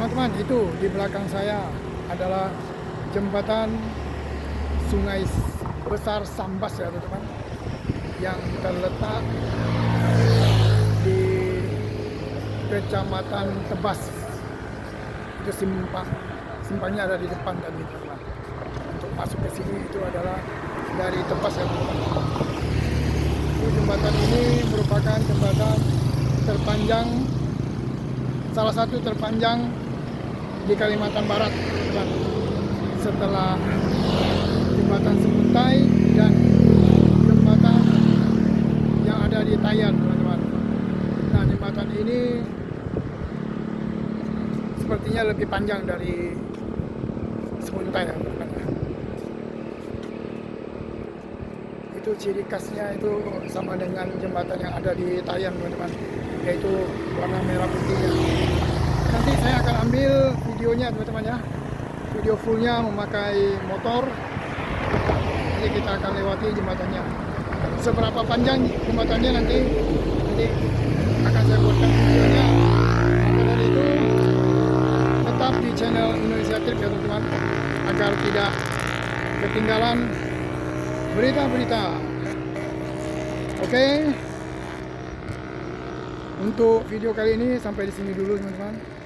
Teman-teman, itu di belakang saya adalah jembatan Sungai Besar Sambas ya teman-teman, yang terletak di Kecamatan Tebas. Itu simpangnya ada di depan tadi teman-teman. Untuk masuk ke sini itu adalah dari Tebas ya teman-teman. Jembatan ini merupakan jembatan terpanjang, salah satu terpanjang di Kalimantan Barat, teman. Setelah jembatan Sepuntai dan jembatan yang ada di Tayan, teman-teman. Nah, jembatan ini sepertinya lebih panjang dari Sepuntai ya, teman-teman. Itu ciri khasnya itu sama dengan jembatan yang ada di Tayan, teman-teman, yaitu warna merah putihnya. Nanti saya akan ambil videonya teman-teman ya, video fullnya memakai motor. Jadi kita akan lewati jembatannya. Seberapa panjang jembatannya nanti akan saya buatkan videonya. Maka dari itu tetap di channel Indonesia Trip ya teman-teman, agar tidak ketinggalan berita-berita. Oke. Untuk video kali ini sampai di sini dulu teman-teman.